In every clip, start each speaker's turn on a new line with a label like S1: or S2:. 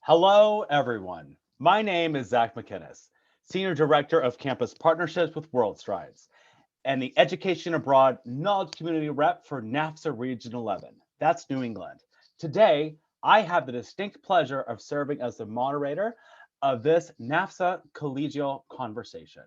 S1: Hello, everyone. My name is Zach McInnes, Senior Director of Campus Partnerships with World Strides, and the Education Abroad Knowledge Community Rep for NAFSA Region 11. That's New England. Today, I have the distinct pleasure of serving as the moderator of this NAFSA collegial conversation.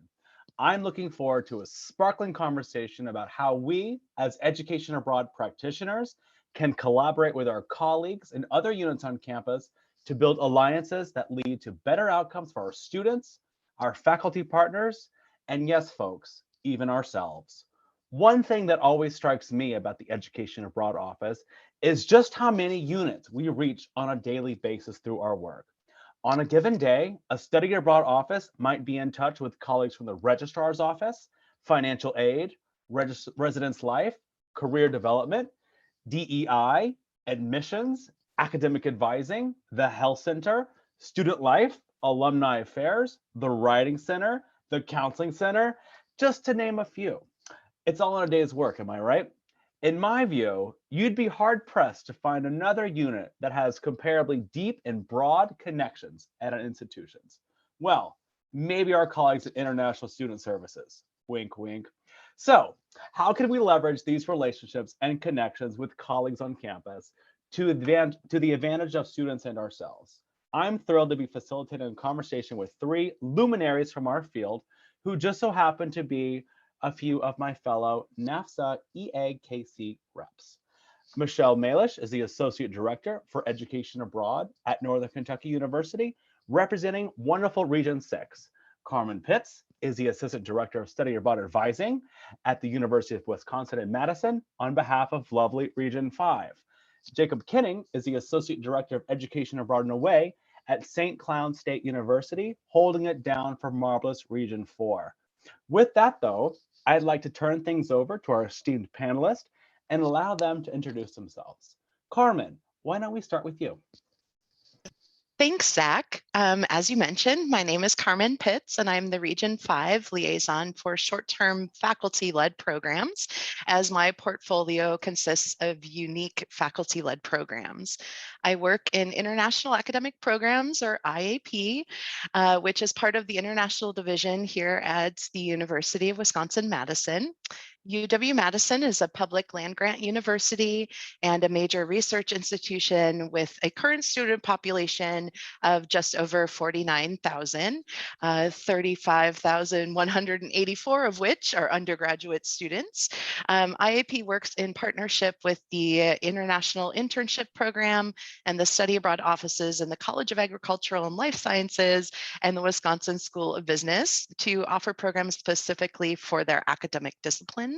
S1: I'm looking forward to a sparkling conversation about how we, as Education Abroad practitioners, can collaborate with our colleagues and other units on campus to build alliances that lead to better outcomes for our students, our faculty partners, and yes, folks, even ourselves. One thing that always strikes me about the Education Abroad office is just how many units we reach on a daily basis through our work. On a given day, a study abroad office might be in touch with colleagues from the Registrar's office, financial aid, residence life, career development, DEI, admissions, academic advising, the health center, student life, alumni affairs, the writing center, the counseling center, just to name a few. It's all in a day's work, am I right? In my view, you'd be hard pressed to find another unit that has comparably deep and broad connections at an institutions. Well, maybe our colleagues at International Student Services. Wink, wink. So, how can we leverage these relationships and connections with colleagues on campus to the advantage of students and ourselves? I'm thrilled to be facilitating a conversation with three luminaries from our field who just so happen to be a few of my fellow NAFSA EAKC reps. Michelle Malish is the Associate Director for Education Abroad at Northern Kentucky University, representing wonderful Region 6. Carmen Pitts is the Assistant Director of Study Abroad Advising at the University of Wisconsin in Madison on behalf of lovely Region 5. Jacob Kinning is the Associate Director of Education Abroad and Away at St. Cloud State University, holding it down for marvelous Region 4. With that, though, I'd like to turn things over to our esteemed panelists and allow them to introduce themselves. Carmen, why don't we start with you?
S2: Thanks, Zach. As you mentioned, my name is Carmen Pitts, and I'm the Region 5 liaison for short-term faculty-led programs, as my portfolio consists of unique faculty-led programs. I work in International Academic Programs, or IAP, which is part of the International Division here at the University of Wisconsin-Madison. UW-Madison is a public land-grant university and a major research institution with a current student population of just over 49,000, 35,184 of which are undergraduate students. IAP works in partnership with the International Internship Program and the Study Abroad offices in the College of Agricultural and Life Sciences and the Wisconsin School of Business to offer programs specifically for their academic disciplines.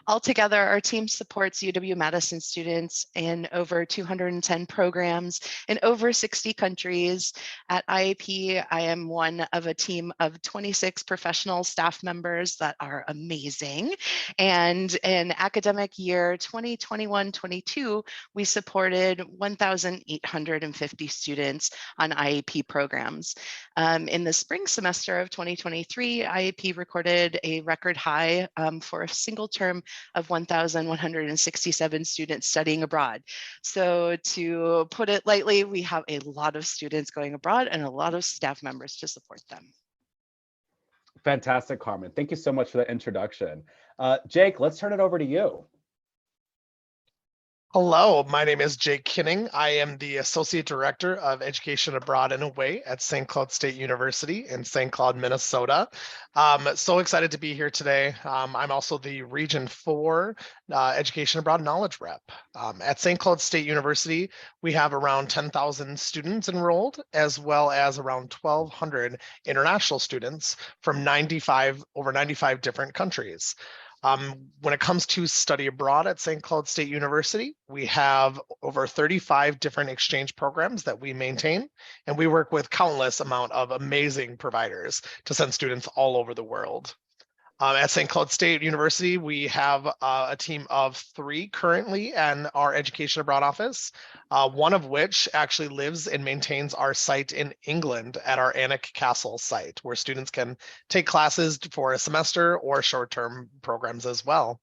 S2: Altogether, our team supports UW-Madison students in over 210 programs in over 60 countries. At IAP, I am one of a team of 26 professional staff members that are amazing. And in academic year 2021-22, we supported 1,850 students on IAP programs. In the spring semester of 2023, IAP recorded a record high for a single term of 1,167 students studying abroad. So to put it lightly, we have a lot of students going abroad and a lot of staff members to support them.
S1: Fantastic, Carmen. Thank you so much for that introduction. Jake, let's turn it over to you.
S3: Hello, my name is Jake Kinning. I am the Associate Director of Education Abroad and Away at St. Cloud State University in St. Cloud, Minnesota. So excited to be here today. I'm also the Region 4 Education Abroad Knowledge Rep. At St. Cloud State University, we have around 10,000 students enrolled, as well as around 1,200 international students from over 95 different countries. When it comes to study abroad at St. Cloud State University, we have over 35 different exchange programs that we maintain, and we work with countless amount of amazing providers to send students all over the world. At St. Cloud State University, we have a team of 3 currently in our Education Abroad office, one of which actually lives and maintains our site in England at our Alnwick Castle site, where students can take classes for a semester or short-term programs as well.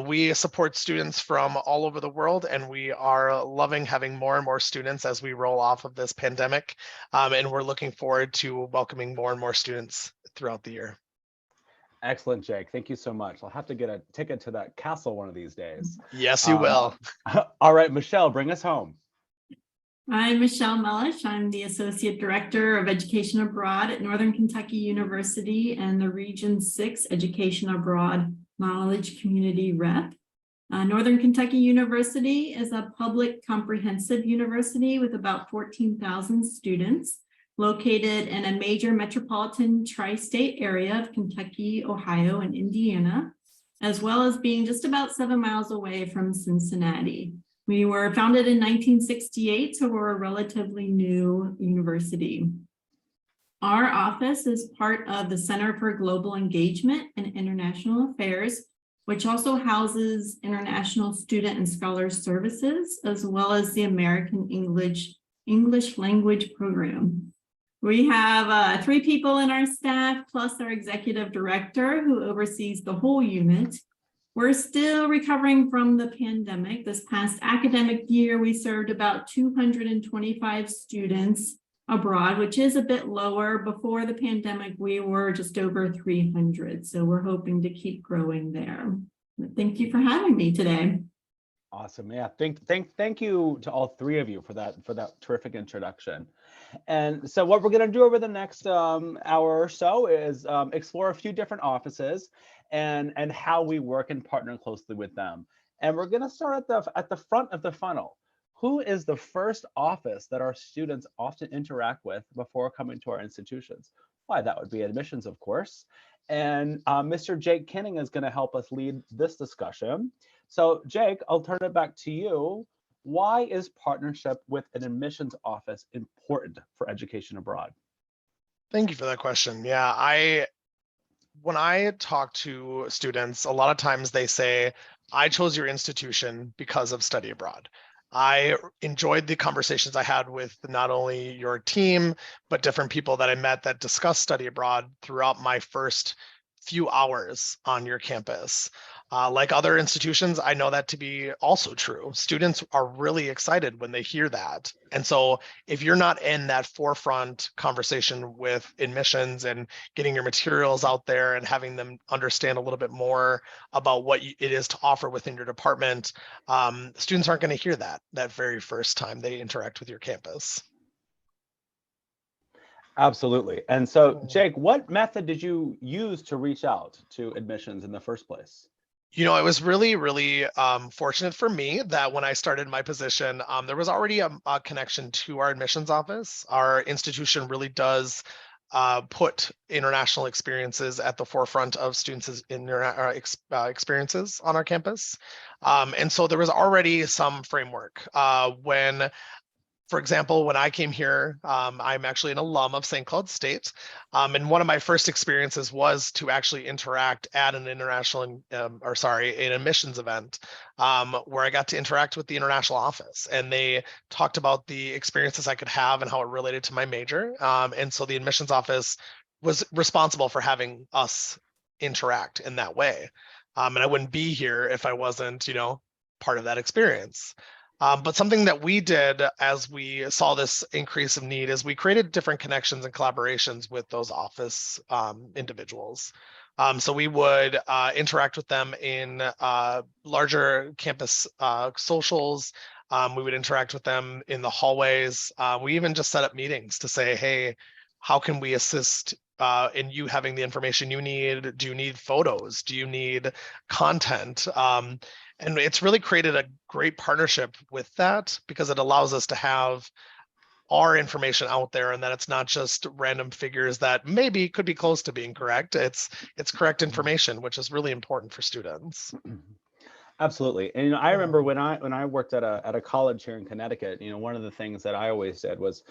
S3: We support students from all over the world, and we are loving having more and more students as we roll off of this pandemic. And we're looking forward to welcoming more and more students throughout the year.
S1: Excellent, Jake. Thank you so much. I'll have to get a ticket to that castle one of these days.
S3: Yes, you will.
S1: All right, Michelle, bring us home.
S4: I'm Michelle Mellish. I'm the Associate Director of Education Abroad at Northern Kentucky University and the Region 6 Education Abroad Knowledge Community Rep. Northern Kentucky University is a public comprehensive university with about 14,000 students located in a major metropolitan tri-state area of Kentucky, Ohio, and Indiana, as well as being just about 7 miles away from Cincinnati. We were founded in 1968, so we're a relatively new university. Our office is part of the Center for Global Engagement and International Affairs, which also houses International Student and Scholar Services, as well as the American English Language Program. We have 3 people in our staff, plus our executive director who oversees the whole unit. We're still recovering from the pandemic. This past academic year, we served about 225 students abroad, which is a bit lower. Before the pandemic, we were just over 300. So we're hoping to keep growing there. But thank you for having me today.
S1: Awesome. Yeah. Thank you to all 3 of you for that terrific introduction. And so what we're going to do over the next hour or so is explore a few different offices and how we work and partner closely with them. And we're going to start at the front of the funnel. Who is the first office that our students often interact with before coming to our institutions? Why, that would be admissions, of course. And Mr. Jake Kinning is going to help us lead this discussion. So Jake, I'll turn it back to you. Why is partnership with an admissions office important for education abroad?
S3: Thank you for that question. Yeah, when I talk to students, a lot of times they say, I chose your institution because of study abroad. I enjoyed the conversations I had with not only your team, but different people that I met that discussed study abroad throughout my first few hours on your campus. Like other institutions, I know that to be also true. Students are really excited when they hear that. And so if you're not in that forefront conversation with admissions and getting your materials out there and having them understand a little bit more about what it is to offer within your department, students aren't going to hear that very first time they interact with your campus.
S1: Absolutely. And so, Jake, what method did you use to reach out to admissions in the first place?
S3: You know, it was really, really fortunate for me that when I started my position, there was already a connection to our admissions office. Our institution really does put international experiences at the forefront of students' experiences on our campus. And so there was already some framework. For example, when I came here, I'm actually an alum of St. Cloud State. And one of my first experiences was to actually interact at an an admissions event where I got to interact with the international office. And they talked about the experiences I could have and how it related to my major. And so the admissions office was responsible for having us interact in that way. And I wouldn't be here if I wasn't, part of that experience. But something that we did as we saw this increase of need is we created different connections and collaborations with those office individuals. So we would interact with them in larger campus socials. We would interact with them in the hallways. We even just set up meetings to say, hey, how can we assist in you having the information you need? Do you need photos? Do you need content? And it's really created a great partnership with that because it allows us to have our information out there and that it's not just random figures that maybe could be close to being correct. It's correct information, which is really important for students.
S1: Absolutely. And I remember when I worked at a college here in Connecticut, one of the things that I always did was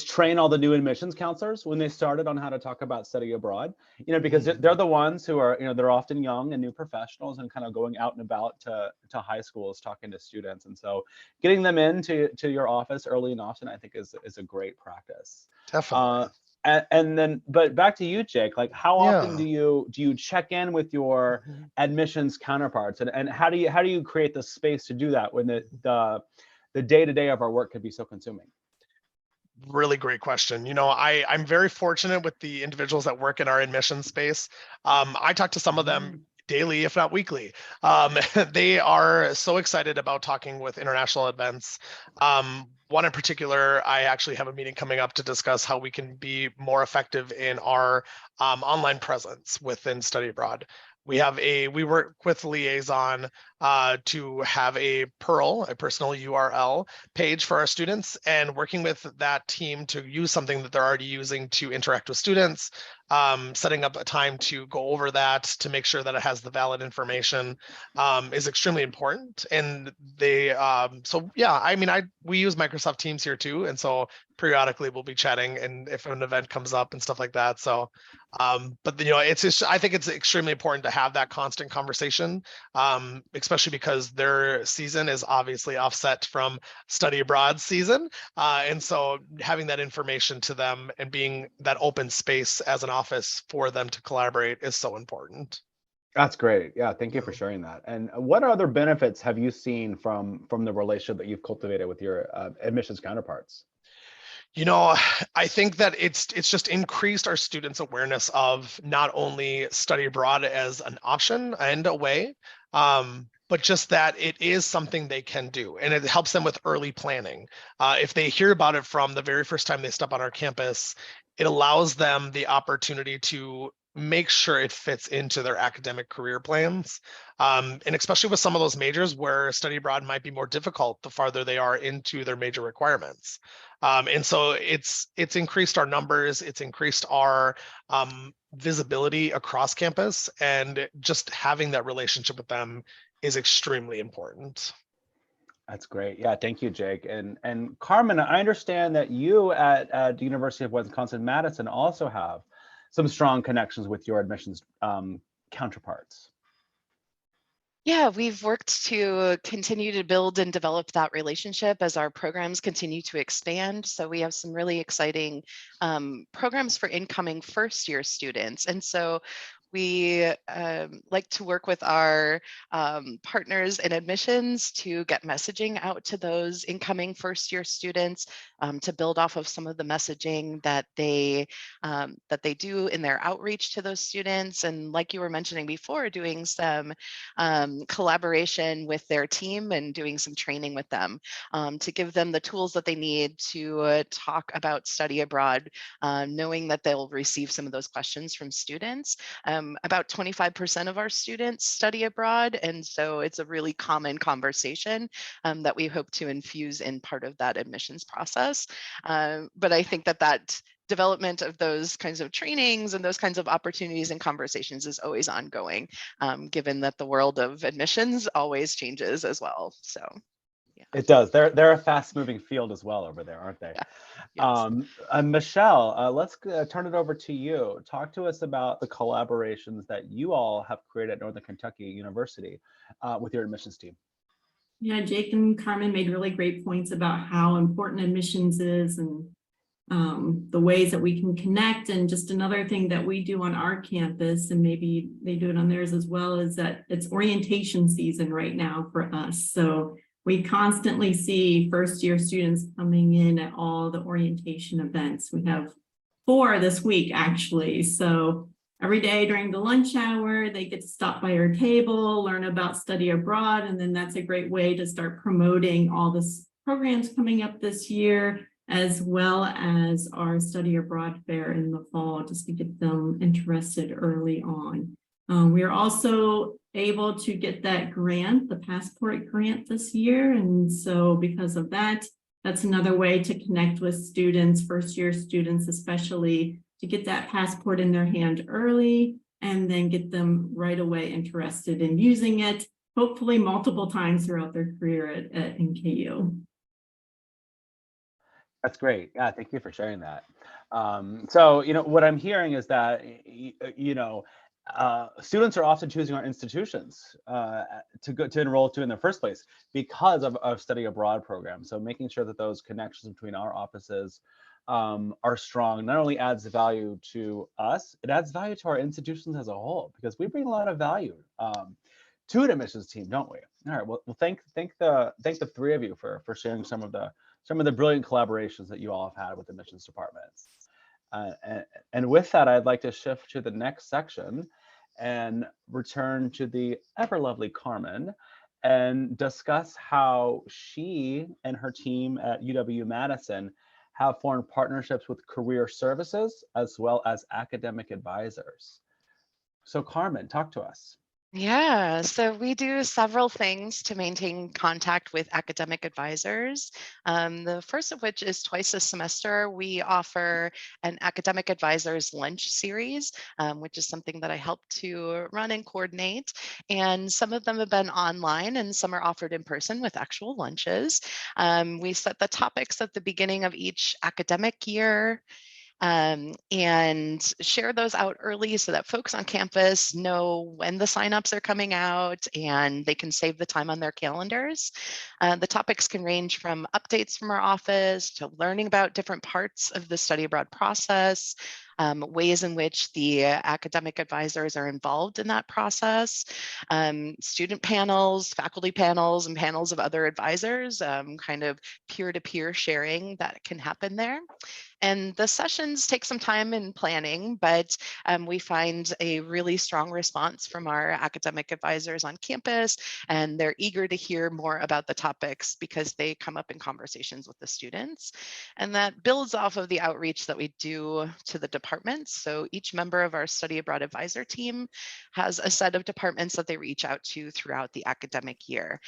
S1: train all the new admissions counselors when they started on how to talk about study abroad, because they're the ones who are, they're often young and new professionals and kind of going out and about to high schools talking to students. And so getting them into your office early and often, I think is a great practice.
S3: Definitely.
S1: And then, but back to you, Jake, like how often
S3: Yeah.
S1: do you check in with your admissions counterparts, and how do you create the space to do that when the day-to-day of our work can be so consuming?
S3: Really great question. I'm very fortunate with the individuals that work in our admission space. I talk to some of them daily, if not weekly. They are so excited about talking with international events. One in particular, I actually have a meeting coming up to discuss how we can be more effective in our online presence within study abroad. We work with Liaison to have a personal URL page for our students, and working with that team to use something that they're already using to interact with students, setting up a time to go over that to make sure that it has the valid information is extremely important. And we use Microsoft Teams here too, and so periodically we'll be chatting, and if an event comes up and stuff like that. So I think it's extremely important to have that constant conversation, especially because their season is obviously offset from study abroad season. And so having that information to them and being that open space as an office for them to collaborate is so important.
S1: That's great. Yeah, thank you for sharing that. And what other benefits have you seen from the relationship that you've cultivated with your admissions counterparts?
S3: I think that it's just increased our students' awareness of not only study abroad as an option and a way, but just that it is something they can do, and it helps them with early planning. If they hear about it from the very first time they step on our campus, it allows them the opportunity to make sure it fits into their academic career plans. And especially with some of those majors where study abroad might be more difficult the farther they are into their major requirements. And so it's increased our numbers, it's increased our visibility across campus, and just having that relationship with them is extremely important.
S1: That's great. Yeah, thank you, Jake. And Carmen, I understand that you at the University of Wisconsin-Madison also have some strong connections with your admissions counterparts.
S2: Yeah, we've worked to continue to build and develop that relationship as our programs continue to expand. So we have some really exciting programs for incoming first-year students. And so we like to work with our partners in admissions to get messaging out to those incoming first-year students, to build off of some of the messaging that they do in their outreach to those students. And like you were mentioning before, doing some collaboration with their team and doing some training with them to give them the tools that they need to talk about study abroad, knowing that they'll receive some of those questions from students. About 25% of our students study abroad, and so it's a really common conversation that we hope to infuse in part of that admissions process. But I think that development of those kinds of trainings and those kinds of opportunities and conversations is always ongoing, given that the world of admissions always changes as well. So. Yeah.
S1: It does. They're a fast-moving field as well over there, aren't they?
S2: Yeah. Yes.
S1: Michelle, let's turn it over to you. Talk to us about the collaborations that you all have created at Northern Kentucky University with your admissions team.
S4: Yeah, Jake and Carmen made really great points about how important admissions is, and the ways that we can connect. And just another thing that we do on our campus, and maybe they do it on theirs as well, is that it's orientation season right now for us. So we constantly see first-year students coming in at all the orientation events. We have 4 this week, actually. So every day during the lunch hour, they get to stop by our table, learn about study abroad, and then that's a great way to start promoting all the programs coming up this year, as well as our study abroad fair in the fall, just to get them interested early on. We are also able to get that grant, the passport grant this year. And so because of that, that's another way to connect with students, first-year students especially, to get that passport in their hand early and then get them right away interested in using it, hopefully multiple times throughout their career at NKU.
S1: That's great. Yeah, thank you for sharing that. So, what I'm hearing is that, students are often choosing our institutions to enroll to in the first place because of study abroad programs. So making sure that those connections between our offices are strong not only adds value to us, it adds value to our institutions as a whole, because we bring a lot of value to an admissions team, don't we? All right. Well, thank the three of you for sharing some of the brilliant collaborations that you all have had with admissions departments. And with that, I'd like to shift to the next section and return to the ever lovely Carmen and discuss how she and her team at UW-Madison have formed partnerships with career services as well as academic advisors. So Carmen, talk to us.
S2: Yeah, so we do several things to maintain contact with academic advisors. The first of which is twice a semester, we offer an academic advisors lunch series, which is something that I help to run and coordinate. And some of them have been online and some are offered in person with actual lunches. We set the topics at the beginning of each academic year. And share those out early so that folks on campus know when the signups are coming out and they can save the time on their calendars. The topics can range from updates from our office to learning about different parts of the study abroad process, ways in which the academic advisors are involved in that process, student panels, faculty panels, and panels of other advisors, kind of peer-to-peer sharing that can happen there. And the sessions take some time in planning, but we find a really strong response from our academic advisors on campus, and they're eager to hear more about the topics because they come up in conversations with the students. And that builds off of the outreach that we do to the departments. So each member of our study abroad advisor team has a set of departments that they reach out to throughout the academic year.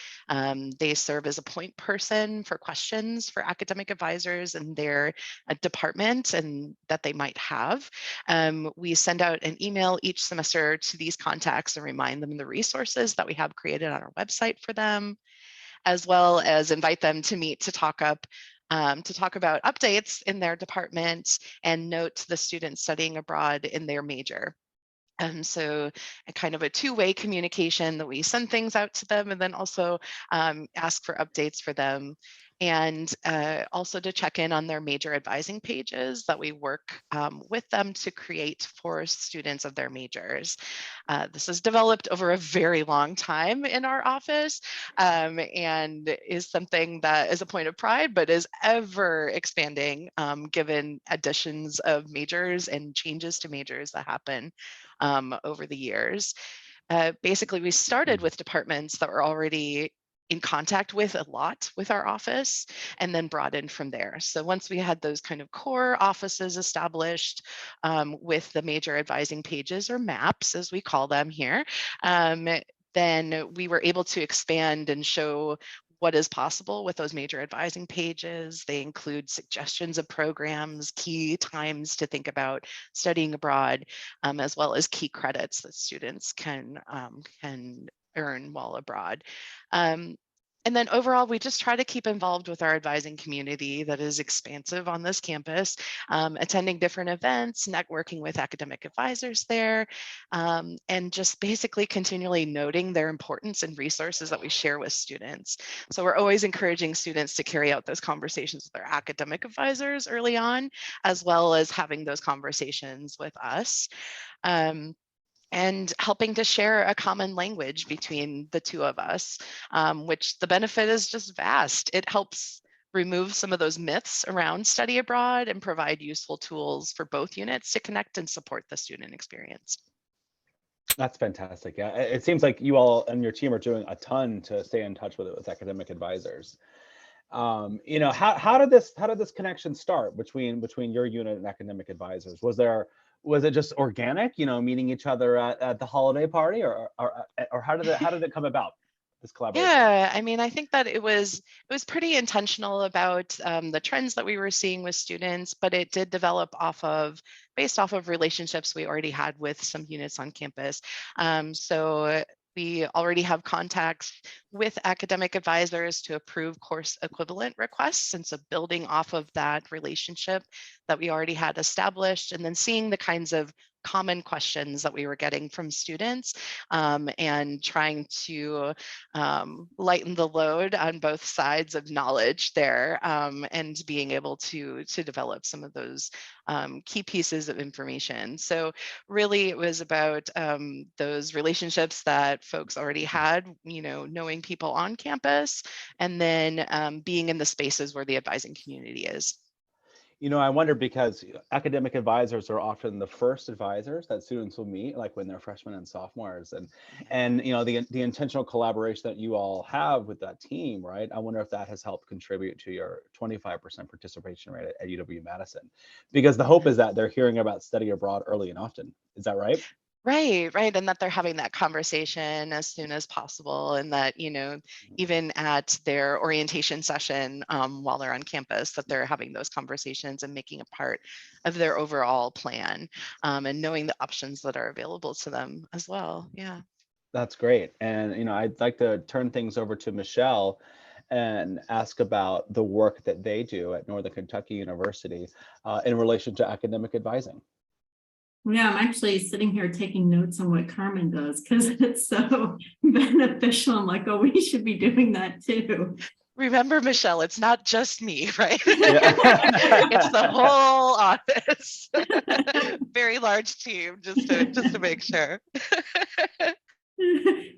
S2: They serve as a point person for questions for academic advisors and their department and that they might have. We send out an email each semester to these contacts and remind them of the resources that we have created on our website for them, as well as invite them to meet to talk about updates in their department and note the students studying abroad in their major. So a kind of a two-way communication that we send things out to them and then also ask for updates for them. And also to check in on their major advising pages that we work with them to create for students of their majors. This is developed over a very long time in our office and is something that is a point of pride, but is ever expanding given additions of majors and changes to majors that happen over the years. Basically, we started with departments that were already in contact with a lot with our office and then brought in from there. So once we had those kind of core offices established with the major advising pages or maps, as we call them here, then we were able to expand and show what is possible with those major advising pages. They include suggestions of programs, key times to think about studying abroad, as well as key credits that students can earn while abroad. And then overall, we just try to keep involved with our advising community that is expansive on this campus, attending different events, networking with academic advisors there, and just basically continually noting their importance and resources that we share with students. So we're always encouraging students to carry out those conversations with their academic advisors early on, as well as having those conversations with us. And helping to share a common language between the two of us, which the benefit is just vast. It helps remove some of those myths around study abroad and provide useful tools for both units to connect and support the student experience.
S1: That's fantastic. Yeah, it seems like you all and your team are doing a ton to stay in touch with academic advisors. How did this connection start between your unit and academic advisors? Was it just organic, meeting each other at the holiday party, or how did it come about, this collaboration?
S2: Yeah, I mean, I think that it was pretty intentional about the trends that we were seeing with students, but it did develop based off of relationships we already had with some units on campus. So we already have contacts with academic advisors to approve course equivalent requests. And so building off of that relationship that we already had established and then seeing the kinds of common questions that we were getting from students, and trying to lighten the load on both sides of knowledge there, and being able to develop some of those key pieces of information. So really it was about those relationships that folks already had, knowing people on campus, and then being in the spaces where the advising community is.
S1: I wonder because academic advisors are often the first advisors that students will meet, like when they're freshmen and sophomores, and the intentional collaboration that you all have with that team, right? I wonder if that has helped contribute to your 25% participation rate at UW-Madison, because the hope is that they're hearing about study abroad early and often. Is that right?
S2: Right. And that they're having that conversation as soon as possible, and that, even at their orientation session while they're on campus, that they're having those conversations and making a part of their overall plan, and knowing the options that are available to them as well. Yeah.
S1: That's great. And, I'd like to turn things over to Michelle and ask about the work that they do at Northern Kentucky University in relation to academic advising.
S4: Yeah, I'm actually sitting here taking notes on what Carmen does because it's so beneficial. I'm like, oh, we should be doing that too.
S2: Remember, Michelle, it's not just me, right?
S1: Yeah.
S2: It's the whole office. Very large team, just to make sure.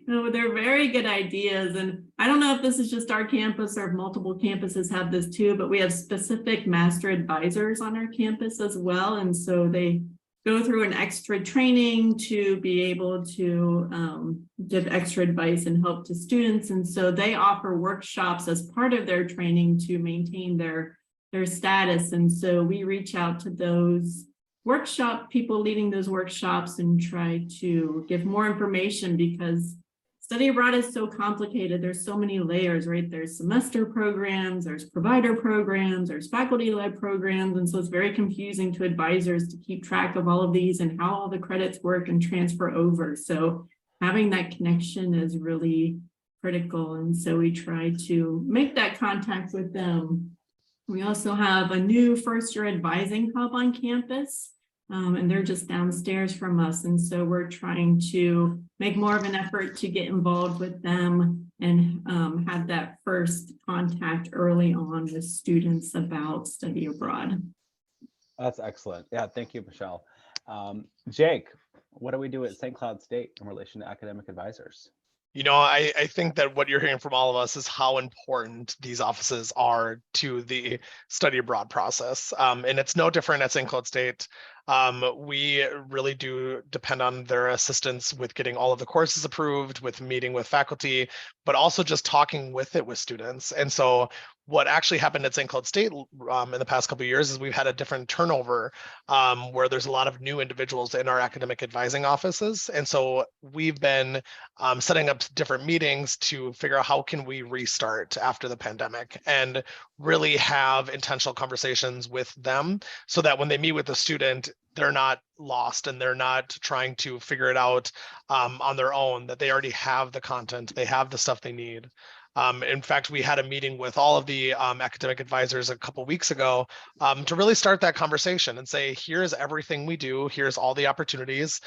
S4: No, they're very good ideas. And I don't know if this is just our campus or if multiple campuses have this too, but we have specific master advisors on our campus as well. And so they go through an extra training to be able to give extra advice and help to students. And so they offer workshops as part of their training to maintain their status. And so we reach out to those workshop people leading those workshops and try to give more information, because study abroad is so complicated. There's so many layers, right? There's semester programs, there's provider programs, there's faculty-led programs. And so it's very confusing to advisors to keep track of all of these and how all the credits work and transfer over. So having that connection is really critical. And so we try to make that contact with them. We also have a new first-year advising hub on campus. And they're just downstairs from us. And so we're trying to make more of an effort to get involved with them and have that first contact early on with students about study abroad.
S1: That's excellent. Yeah, thank you, Michelle. Jake, what do we do at St. Cloud State in relation to academic advisors?
S3: I think that what you're hearing from all of us is how important these offices are to the study abroad process. And it's no different at St. Cloud State. We really do depend on their assistance with getting all of the courses approved, with meeting with faculty, but also just talking with students. And so what actually happened at St. Cloud State in the past couple of years is we've had a different turnover where there's a lot of new individuals in our academic advising offices. And so we've been setting up different meetings to figure out how can we restart after the pandemic and really have intentional conversations with them so that when they meet with a student, they're not lost and they're not trying to figure it out on their own, that they already have the content, they have the stuff they need. In fact, we had a meeting with all of the academic advisors a couple weeks ago to really start that conversation and say, here's everything we do, here's all the opportunities,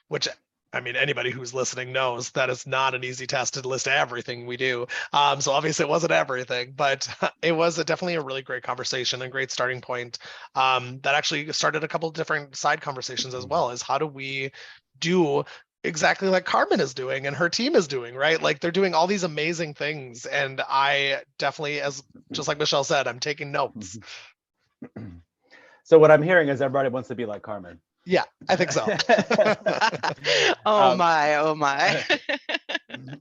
S3: which I mean, anybody who's listening knows that it's not an easy task to list everything we do. So obviously it wasn't everything, but it was definitely a really great conversation and great starting point that actually started a couple of different side conversations as well, as how do we do exactly like Carmen is doing and her team is doing, right? Like they're doing all these amazing things. And I definitely, as just like Michelle said, I'm taking notes.
S1: So what I'm hearing is everybody wants to be like Carmen.
S3: Yeah, I think so.
S2: Oh my.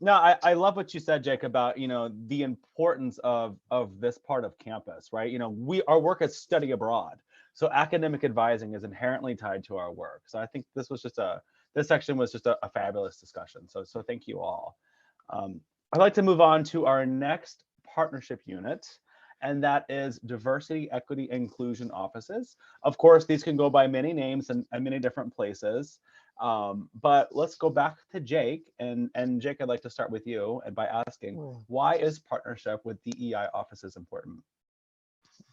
S1: No, I love what you said, Jake, about, the importance of this part of campus, right? Our work is study abroad. So academic advising is inherently tied to our work. So I think this section was just a fabulous discussion. So thank you all. I'd like to move on to our next partnership unit, and that is diversity, equity, inclusion offices. Of course, these can go by many names and many different places. But let's go back to Jake. And Jake, I'd like to start with you and by asking, why is partnership with DEI offices important?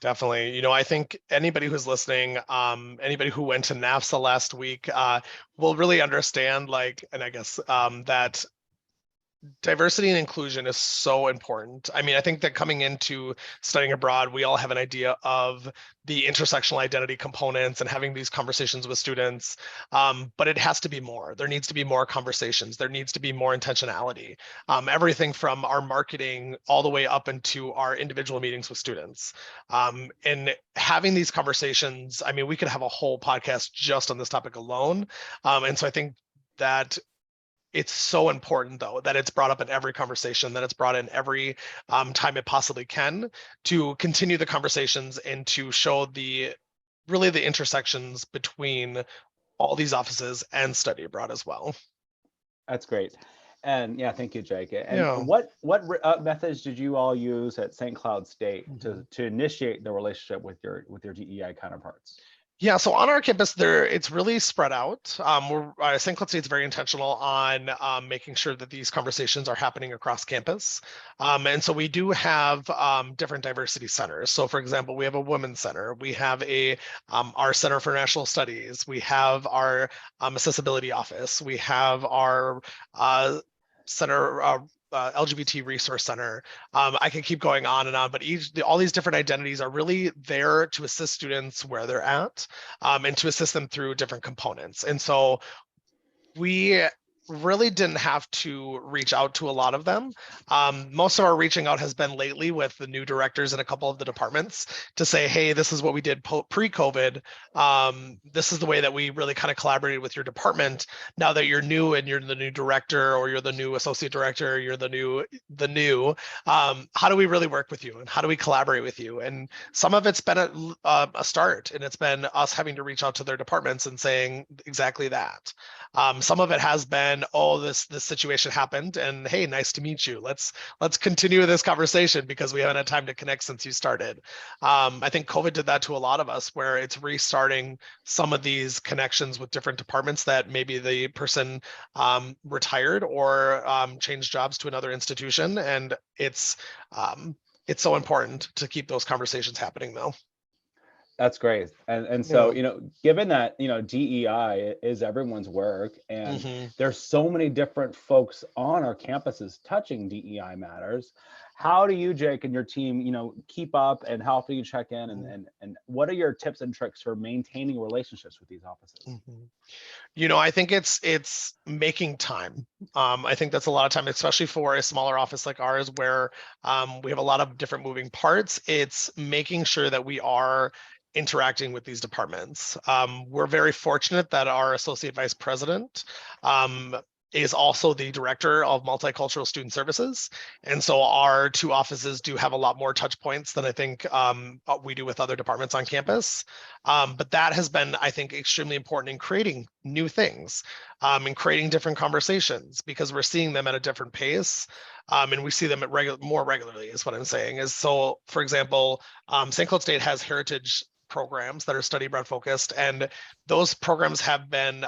S3: Definitely. I think anybody who's listening, anybody who went to NAFSA last week will really understand, and I guess that diversity and inclusion is so important. I mean, I think that coming into studying abroad, we all have an idea of the intersectional identity components and having these conversations with students, but it has to be more. There needs to be more conversations. There needs to be more intentionality. Everything from our marketing all the way up into our individual meetings with students. And having these conversations, I mean, we could have a whole podcast just on this topic alone. And so I think that it's so important, though, that it's brought up in every conversation, that it's brought in every time it possibly can, to continue the conversations and to show really the intersections between all these offices and study abroad as well.
S1: That's great. And yeah, thank you, Jake. And
S3: Yeah.
S1: what methods did you all use at St. Cloud State to initiate the relationship with your DEI counterparts?
S3: Yeah, so on our campus, it's really spread out. St. Cloud State's very intentional on making sure that these conversations are happening across campus. And so we do have different diversity centers. So for example, we have a women's center. We have our Center for National Studies. We have our accessibility office. We have our center, LGBT Resource Center. I can keep going on and on, but all these different identities are really there to assist students where they're at, and to assist them through different components. And so we really didn't have to reach out to a lot of them. Most of our reaching out has been lately with the new directors in a couple of the departments to say, hey, this is what we did pre-COVID. This is the way that we really kind of collaborated with your department. Now that you're new and you're the new director, or you're the new associate director, you're the new, how do we really work with you, and how do we collaborate with you? And some of it's been a start, and it's been us having to reach out to their departments and saying exactly that. Some of it has been, oh, this situation happened, and hey, nice to meet you. Let's continue this conversation because we haven't had time to connect since you started. I think COVID did that to a lot of us, where it's restarting some of these connections with different departments that maybe the person retired or changed jobs to another institution, and it's so important to keep those conversations happening, though.
S1: That's great. And so, given that, DEI is everyone's work, and there's so many different folks on our campuses touching DEI matters, how do you, Jake, and your team, keep up, and how often you check in, and what are your tips and tricks for maintaining relationships with these offices?
S3: I think it's making time. I think that's a lot of time, especially for a smaller office like ours, where we have a lot of different moving parts. It's making sure that we are interacting with these departments. We're very fortunate that our associate vice president is also the director of multicultural student services. And so our two offices do have a lot more touch points than I think we do with other departments on campus. But that has been, I think, extremely important in creating new things, and creating different conversations, because we're seeing them at a different pace. And we see them at more regularly, is what I'm saying. Is so, for example, St. Cloud State has heritage programs that are study abroad focused, and those programs have been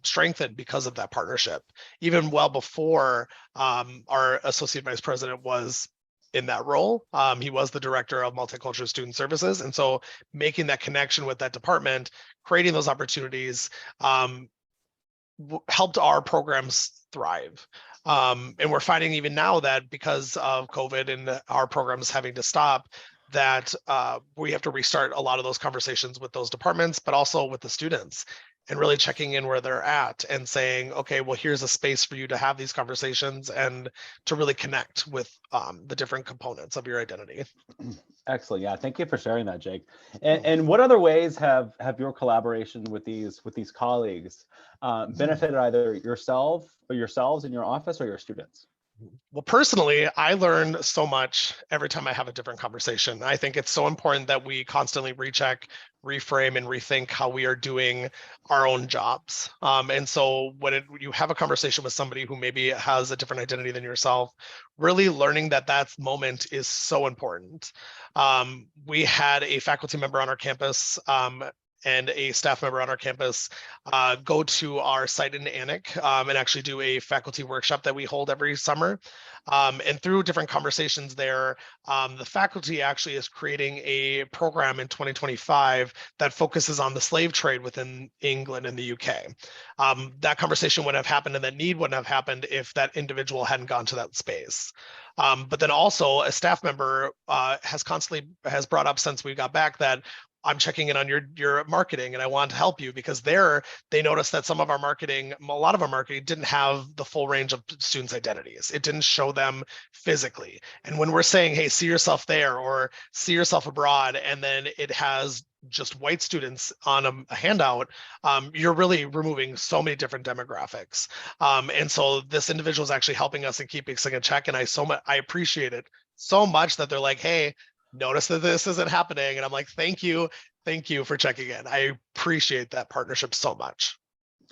S3: strengthened because of that partnership, even well before our associate vice president was in that role. He was the director of multicultural student services, and so making that connection with that department, creating those opportunities, helped our programs thrive. And we're finding even now that because of COVID and our programs having to stop, that we have to restart a lot of those conversations with those departments, but also with the students, and really checking in where they're at and saying, okay, well, here's a space for you to have these conversations and to really connect with the different components of your identity.
S1: Excellent. Yeah, thank you for sharing that, Jake. And what other ways have your collaboration with these colleagues benefited either yourselves in your office, or your students?
S3: Well, personally, I learn so much every time I have a different conversation. I think it's so important that we constantly recheck, reframe, and rethink how we are doing our own jobs. And so when you have a conversation with somebody who maybe has a different identity than yourself, really learning that moment is so important. We had a faculty member on our campus and a staff member on our campus go to our site in Anik and actually do a faculty workshop that we hold every summer. And through different conversations there, the faculty actually is creating a program in 2025 that focuses on the slave trade within England and the UK. That conversation wouldn't have happened and that need wouldn't have happened if that individual hadn't gone to that space. But then also a staff member has brought up since we got back that I'm checking in on your marketing and I want to help you because they noticed that a lot of our marketing didn't have the full range of students' identities. It didn't show them physically. And when we're saying, hey, see yourself there or see yourself abroad, and then it has just white students on a handout, you're really removing so many different demographics. And so this individual is actually helping us and keeping us in check. And I appreciate it so much that they're like, hey, notice that this isn't happening. And I'm like, thank you for checking in. I appreciate that partnership so much.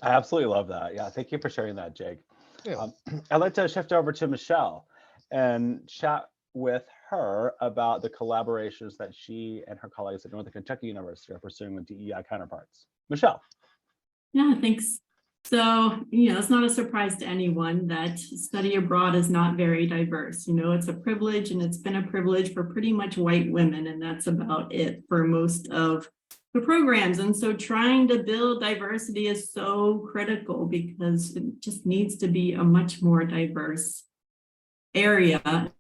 S1: I absolutely love that. Yeah, thank you for sharing that, Jake.
S3: Yeah.
S1: I'd like to shift over to Michelle and chat with her about the collaborations that she and her colleagues at Northern Kentucky University are pursuing with DEI counterparts. Michelle.
S4: Yeah, thanks. So, it's not a surprise to anyone that study abroad is not very diverse. It's a privilege, and it's been a privilege for pretty much white women, and that's about it for most of the programs. And so trying to build diversity is so critical because it just needs to be a much more diverse area.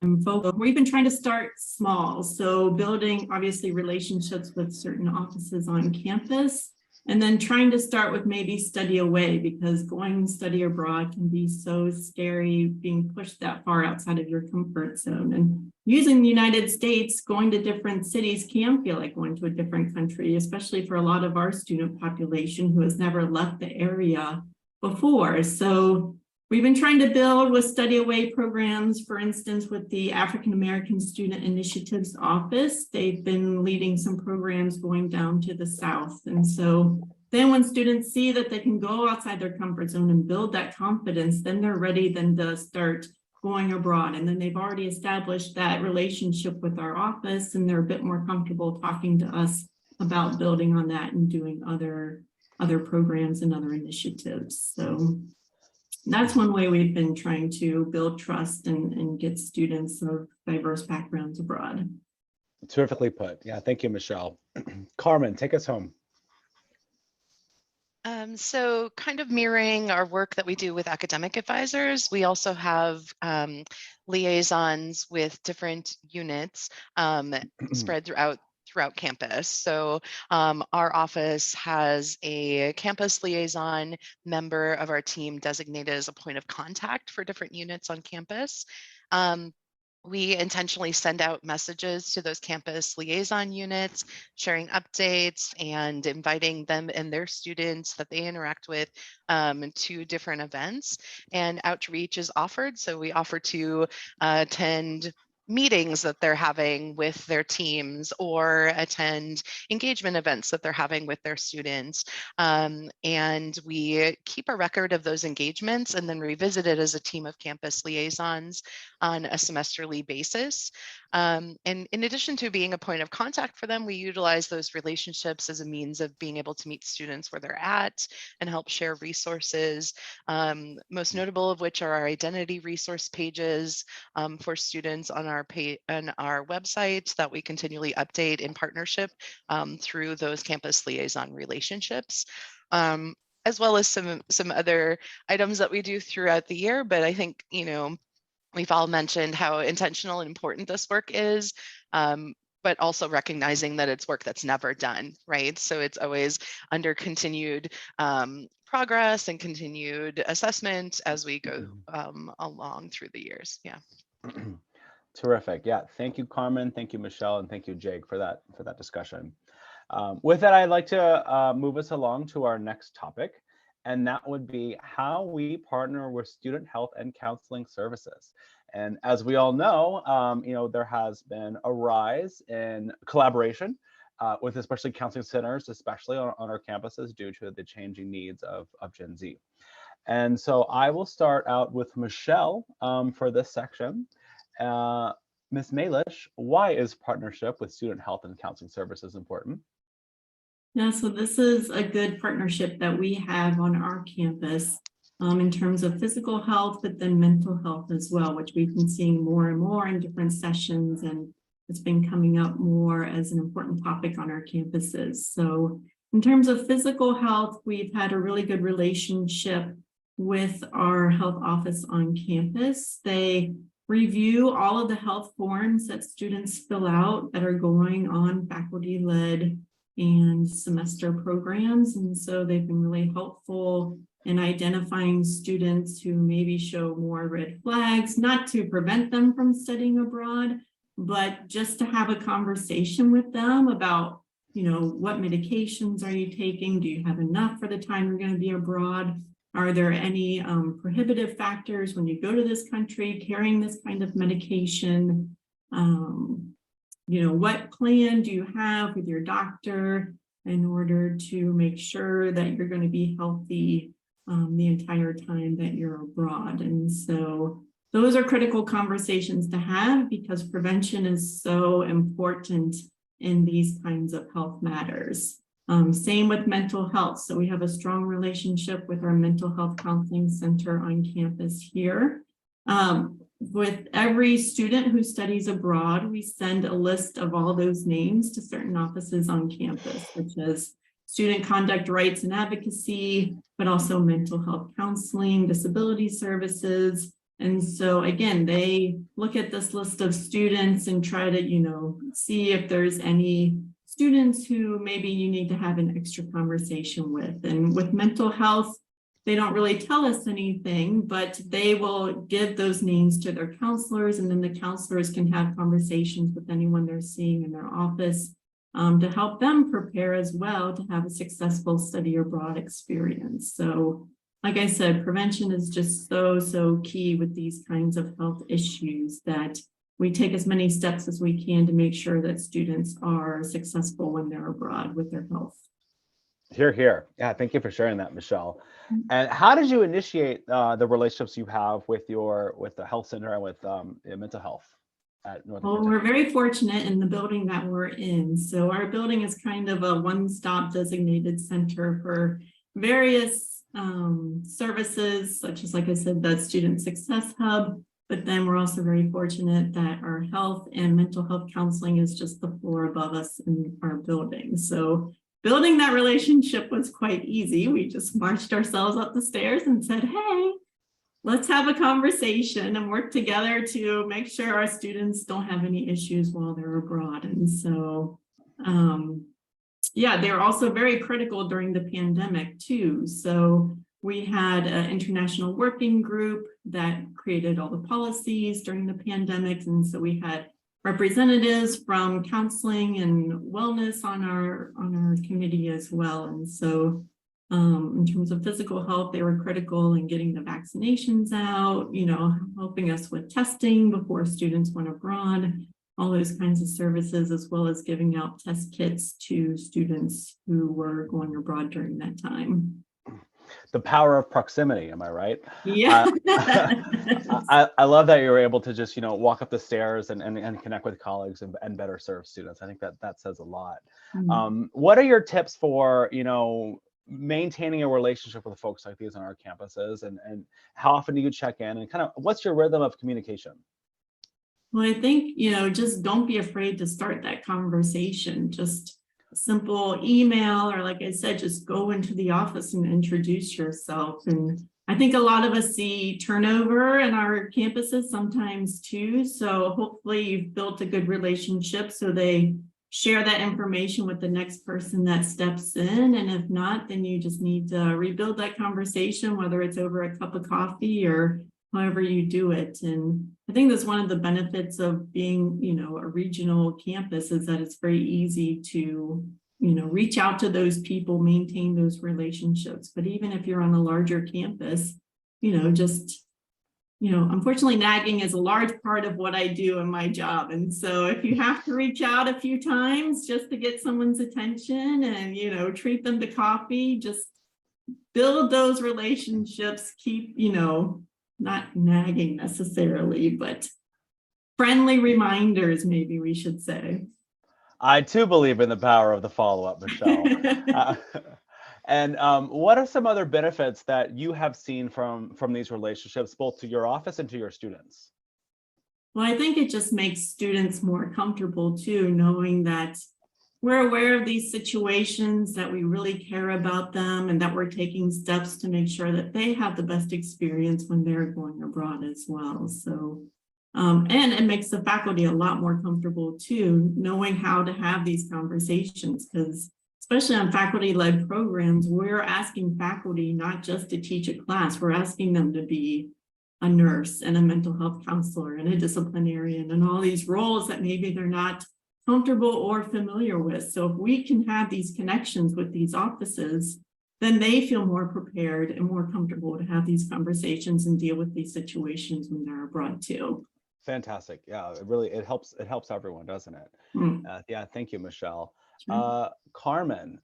S4: And we're even trying to start small. So building obviously relationships with certain offices on campus, and then trying to start with maybe study away, because going study abroad can be so scary, being pushed that far outside of your comfort zone. And using the United States, going to different cities can feel like going to a different country, especially for a lot of our student population who has never left the area before. So we've been trying to build with study away programs, for instance, with the African American Student Initiatives Office. They've been leading some programs going down to the South. And so then when students see that they can go outside their comfort zone and build that confidence, then they're ready then to start going abroad. And then they've already established that relationship with our office, and they're a bit more comfortable talking to us about building on that and doing other programs and other initiatives. So that's one way we've been trying to build trust and get students of diverse backgrounds abroad.
S1: Terrifically put. Yeah, thank you, Michelle. Carmen, take us home.
S2: So kind of mirroring our work that we do with academic advisors, we also have liaisons with different units spread throughout campus. So our office has a campus liaison member of our team designated as a point of contact for different units on campus. We intentionally send out messages to those campus liaison units, sharing updates and inviting them and their students that they interact with to different events. And outreach is offered. So we offer to attend meetings that they're having with their teams or attend engagement events that they're having with their students. And we keep a record of those engagements and then revisit it as a team of campus liaisons on a semesterly basis. And in addition to being a point of contact for them, we utilize those relationships as a means of being able to meet students where they're at and help share resources, most notable of which are our identity resource pages for students on our website that we continually update in partnership through those campus liaison relationships. As well as some other items that we do throughout the year, but I think, we've all mentioned how intentional and important this work is, but also recognizing that it's work that's never done, right? So it's always under continued progress and continued assessment as we go along through the years. Yeah.
S1: Terrific. Yeah. Thank you, Carmen. Thank you, Michelle, and thank you, Jake, for that discussion. With that, I'd like to move us along to our next topic, and that would be how we partner with student health and counseling services. And as we all know, there has been a rise in collaboration with especially counseling centers, especially on our campuses, due to the changing needs of Gen Z. And so I will start out with Michelle for this section. Ms. Malish, why is partnership with student health and counseling services important?
S4: Yeah, so this is a good partnership that we have on our campus in terms of physical health, but then mental health as well, which we've been seeing more and more in different sessions, and it's been coming up more as an important topic on our campuses. So in terms of physical health, we've had a really good relationship with our health office on campus. They review all of the health forms that students fill out that are going on faculty-led and semester programs. And so they've been really helpful in identifying students who maybe show more red flags, not to prevent them from studying abroad, but just to have a conversation with them about, what medications are you taking? Do you have enough for the time you're going to be abroad? Are there any prohibitive factors when you go to this country carrying this kind of medication? What plan do you have with your doctor in order to make sure that you're going to be healthy the entire time that you're abroad? And so those are critical conversations to have because prevention is so important in these kinds of health matters. Same with mental health. So we have a strong relationship with our mental health counseling center on campus here. With every student who studies abroad, we send a list of all those names to certain offices on campus, such as student conduct rights and advocacy, but also mental health counseling, disability services. And so again, they look at this list of students and try to, see if there's any students who maybe you need to have an extra conversation with. And with mental health, they don't really tell us anything, but they will give those names to their counselors, and then the counselors can have conversations with anyone they're seeing in their office to help them prepare as well to have a successful study abroad experience. So like I said, prevention is just so key with these kinds of health issues, that we take as many steps as we can to make sure that students are successful when they're abroad with their health.
S1: Hear, hear. Yeah, thank you for sharing that, Michelle. And how did you initiate the relationships you have with the health center and with mental health at Northern
S4: Well,
S1: Kentucky?
S4: we're very fortunate in the building that we're in. So our building is kind of a one-stop designated center for various services, such as, like I said, the Student Success Hub. But then we're also very fortunate that our health and mental health counseling is just the floor above us in our building. So building that relationship was quite easy. We just marched ourselves up the stairs and said, hey, let's have a conversation and work together to make sure our students don't have any issues while they're abroad. And so, they're also very critical during the pandemic too. So we had an international working group that created all the policies during the pandemic. And so we had representatives from counseling and wellness on our committee as well. And so in terms of physical health, they were critical in getting the vaccinations out, helping us with testing before students went abroad, all those kinds of services, as well as giving out test kits to students who were going abroad during that time.
S1: The power of proximity, am I right?
S4: Yeah.
S1: I love that you were able to just, walk up the stairs and connect with colleagues and better serve students. I think that says a lot. What are your tips for, maintaining a relationship with folks like these on our campuses, and how often do you check in, and kind of what's your rhythm of communication?
S4: Well, I think, just don't be afraid to start that conversation. Just a simple email, or like I said, just go into the office and introduce yourself. And I think a lot of us see turnover in our campuses sometimes too. So hopefully you've built a good relationship so they share that information with the next person that steps in. And if not, then you just need to rebuild that conversation, whether it's over a cup of coffee or however you do it. And I think that's one of the benefits of being, a regional campus, is that it's very easy to, reach out to those people, maintain those relationships. But even if you're on a larger campus, unfortunately, nagging is a large part of what I do in my job. And so if you have to reach out a few times just to get someone's attention and, treat them to coffee, just build those relationships, keep, not nagging necessarily, but friendly reminders, maybe we should say.
S1: I too believe in the power of the follow-up, Michelle. Uh, and what are some other benefits that you have seen from these relationships, both to your office and to your students?
S4: Well, I think it just makes students more comfortable too, knowing that we're aware of these situations, that we really care about them, and that we're taking steps to make sure that they have the best experience when they're going abroad as well. So, and it makes the faculty a lot more comfortable too, knowing how to have these conversations, because especially on faculty-led programs, we're asking faculty not just to teach a class, we're asking them to be a nurse and a mental health counselor and a disciplinarian and all these roles that maybe they're not comfortable or familiar with. So if we can have these connections with these offices, then they feel more prepared and more comfortable to have these conversations and deal with these situations when they're abroad too.
S1: Fantastic. Yeah, it helps everyone, doesn't it? Yeah, thank you, Michelle.
S4: Sure.
S1: Carmen,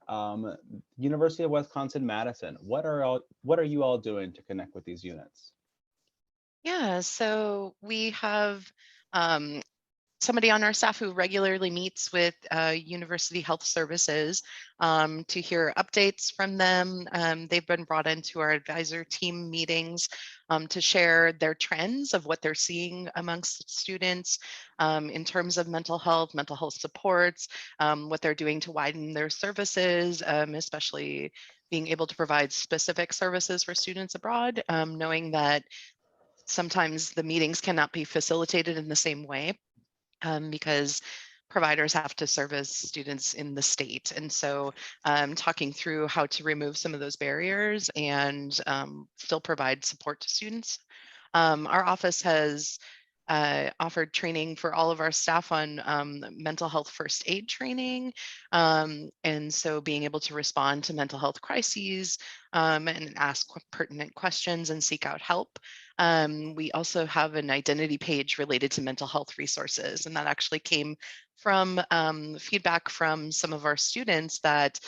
S1: University of Wisconsin-Madison, what are you all doing to connect with these units?
S2: Yeah, so we have somebody on our staff who regularly meets with University Health Services to hear updates from them. They've been brought into our advisor team meetings to share their trends of what they're seeing amongst students in terms of mental health supports, what they're doing to widen their services, especially being able to provide specific services for students abroad, knowing that sometimes the meetings cannot be facilitated in the same way because providers have to service students in the state. And so talking through how to remove some of those barriers and still provide support to students. Our office has offered training for all of our staff on mental health first aid training. And so being able to respond to mental health crises and ask pertinent questions and seek out help. We also have an identity page related to mental health resources, and that actually came from feedback from some of our students that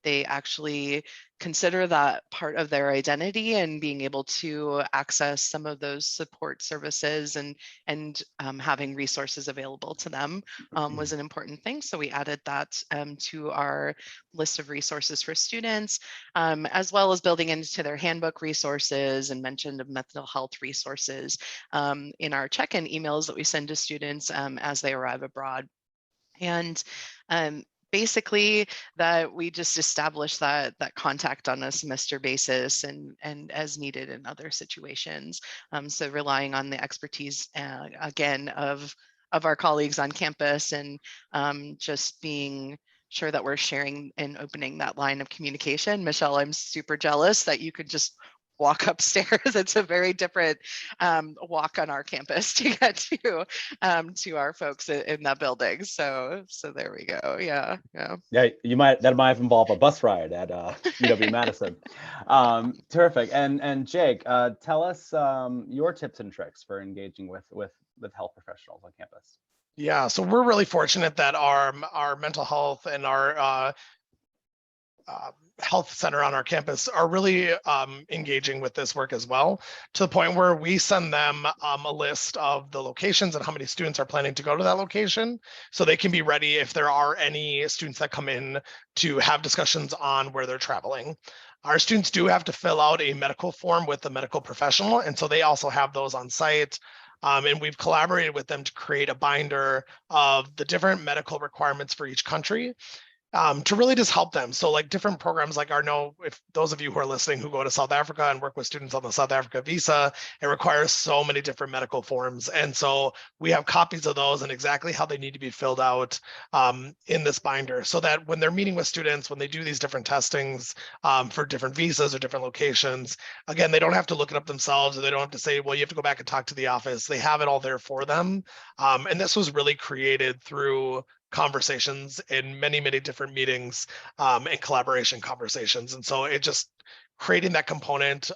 S2: they actually consider that part of their identity, and being able to access some of those support services and having resources available to them was an important thing. So we added that to our list of resources for students, as well as building into their handbook resources and mentioned mental health resources in our check-in emails that we send to students as they arrive abroad. And basically that we just establish that contact on a semester basis and as needed in other situations. So relying on the expertise again of our colleagues on campus, and just being sure that we're sharing and opening that line of communication. Michelle, I'm super jealous that you could just walk upstairs. It's a very different walk on our campus to get to our folks in that building. So there we go. Yeah.
S1: Yeah, that might involve a bus ride at UW-Madison. Terrific. And Jake, tell us your tips and tricks for engaging with health professionals on campus.
S3: Yeah, so we're really fortunate that our mental health and our health center on our campus are really engaging with this work as well, to the point where we send them a list of the locations and how many students are planning to go to that location, so they can be ready if there are any students that come in to have discussions on where they're traveling. Our students do have to fill out a medical form with a medical professional, and so they also have those on site. And we've collaborated with them to create a binder of the different medical requirements for each country, to really just help them. So like different programs, like if those of you who are listening who go to South Africa and work with students on the South Africa visa, it requires so many different medical forms. And so we have copies of those and exactly how they need to be filled out in this binder, so that when they're meeting with students, when they do these different testings for different visas or different locations, again, they don't have to look it up themselves, or they don't have to say, well, you have to go back and talk to the office. They have it all there for them. And this was really created through conversations in many different meetings and collaboration conversations. And so it just creating that component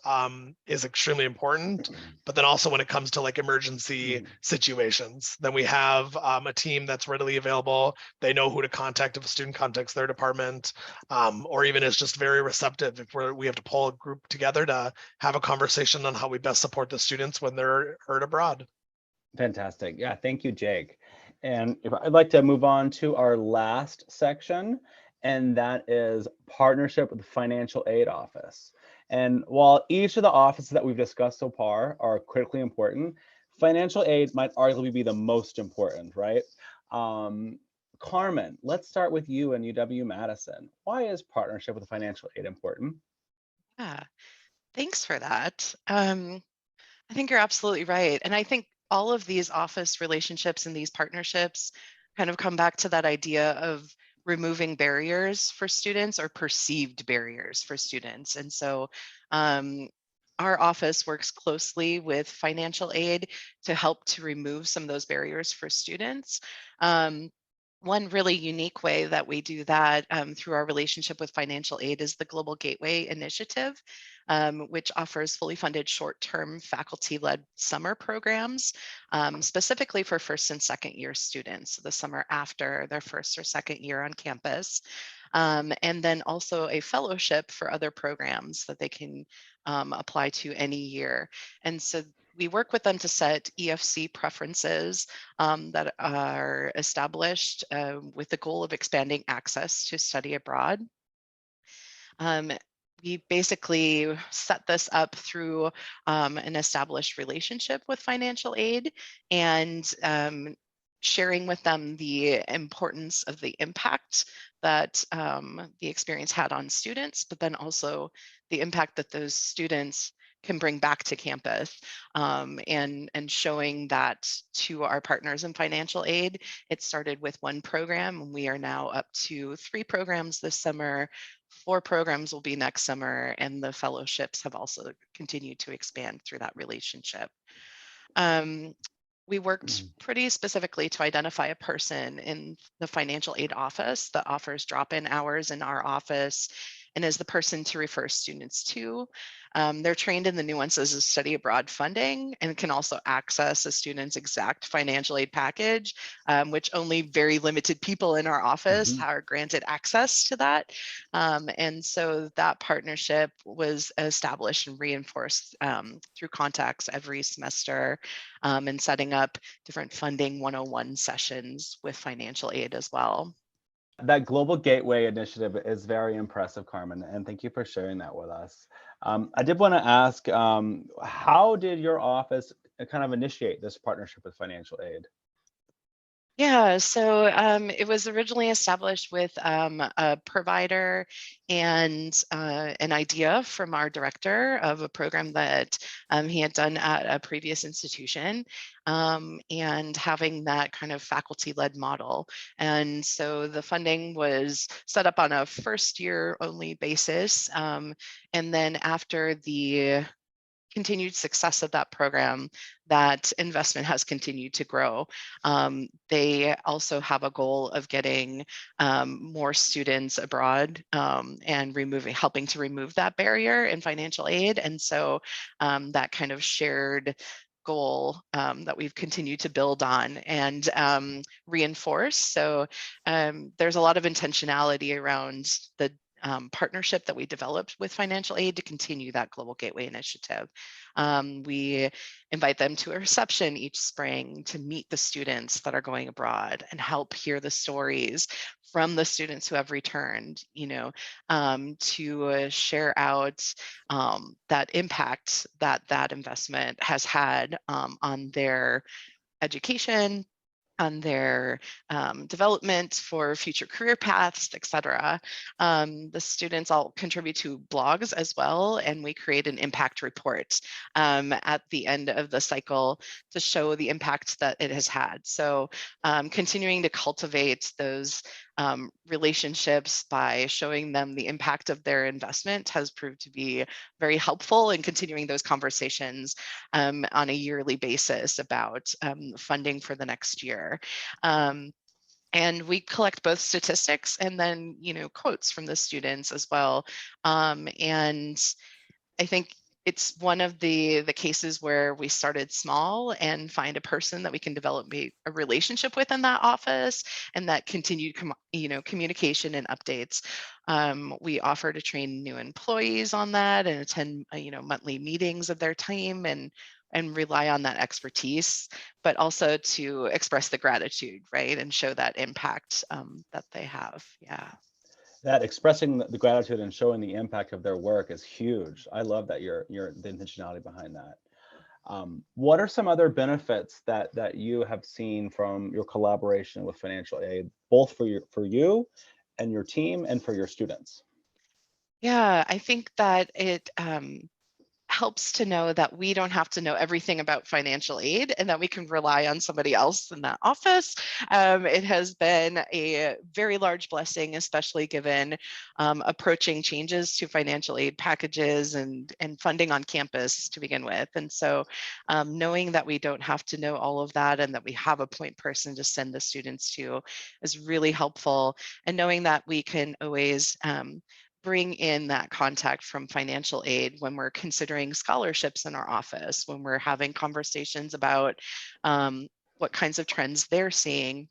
S3: is extremely important. But then also when it comes to like emergency situations, then we have a team that's readily available. They know who to contact if a student contacts their department, or even is just very receptive if we have to pull a group together to have a conversation on how we best support the students when they're heard abroad.
S1: Fantastic. Yeah, thank you, Jake. And if I'd like to move on to our last section, and that is partnership with the financial aid office. And while each of the offices that we've discussed so far are critically important, financial aid might arguably be the most important, right? Um, Carmen, let's start with you and UW-Madison. Why is partnership with financial aid important?
S2: Yeah, thanks for that. I think you're absolutely right. And I think all of these office relationships and these partnerships kind of come back to that idea of removing barriers for students or perceived barriers for students. And so um, our office works closely with financial aid to help to remove some of those barriers for students. Um, One really unique way that we do that through our relationship with financial aid is the Global Gateway Initiative, which offers fully funded short-term faculty-led summer programs, specifically for first and second year students, the summer after their first or second year on campus. And then also a fellowship for other programs that they can apply to any year. And so we work with them to set EFC preferences that are established with the goal of expanding access to study abroad. Um, we basically set this up through an established relationship with financial aid and sharing with them the importance of the impact that the experience had on students, but then also the impact that those students can bring back to campus, and showing that to our partners in financial aid. It started with one program, and we are now up to 3 programs this summer. 4 programs will be next summer, and the fellowships have also continued to expand through that relationship. Um, we worked pretty specifically to identify a person in the financial aid office that offers drop-in hours in our office and is the person to refer students to. They're trained in the nuances of study abroad funding and can also access a student's exact financial aid package, which only very limited people in our office are granted access to that. And so that partnership was established and reinforced through contacts every semester, and setting up different funding 101 sessions with financial aid as well.
S1: That Global Gateway initiative is very impressive, Carmen, and thank you for sharing that with us. I did want to ask, how did your office kind of initiate this partnership with financial aid?
S2: Yeah, so it was originally established with a provider and an idea from our director of a program that he had done at a previous institution, and having that kind of faculty-led model. And so the funding was set up on a first year only basis. And then after the continued success of that program, that investment has continued to grow. They also have a goal of getting more students abroad, and helping to remove that barrier in financial aid. And so that kind of shared goal that we've continued to build on and reinforce. So there's a lot of intentionality around the partnership that we developed with financial aid to continue that Global Gateway initiative. We invite them to a reception each spring to meet the students that are going abroad and help hear the stories from the students who have returned, to share out that impact that that investment has had on their education, on their development for future career paths, et cetera. The students all contribute to blogs as well, and we create an impact report at the end of the cycle to show the impact that it has had. So continuing to cultivate those relationships by showing them the impact of their investment has proved to be very helpful in continuing those conversations on a yearly basis about funding for the next year. And we collect both statistics and then, quotes from the students as well. And I think it's one of the cases where we started small and find a person that we can develop a relationship with in that office, and that continued communication and updates. We offer to train new employees on that and attend monthly meetings of their team, and and rely on that expertise, but also to express the gratitude, right? And show that impact that they have. Yeah.
S1: That expressing the gratitude and showing the impact of their work is huge. I love that you're the intentionality behind that. What are some other benefits that you have seen from your collaboration with financial aid, both for you and your team and for your students?
S2: Yeah, I think that it helps to know that we don't have to know everything about financial aid and that we can rely on somebody else in that office. It has been a very large blessing, especially given approaching changes to financial aid packages and funding on campus to begin with. And so knowing that we don't have to know all of that and that we have a point person to send the students to is really helpful. And knowing that we can always bring in that contact from financial aid when we're considering scholarships in our office, when we're having conversations about what kinds of trends they're seeing,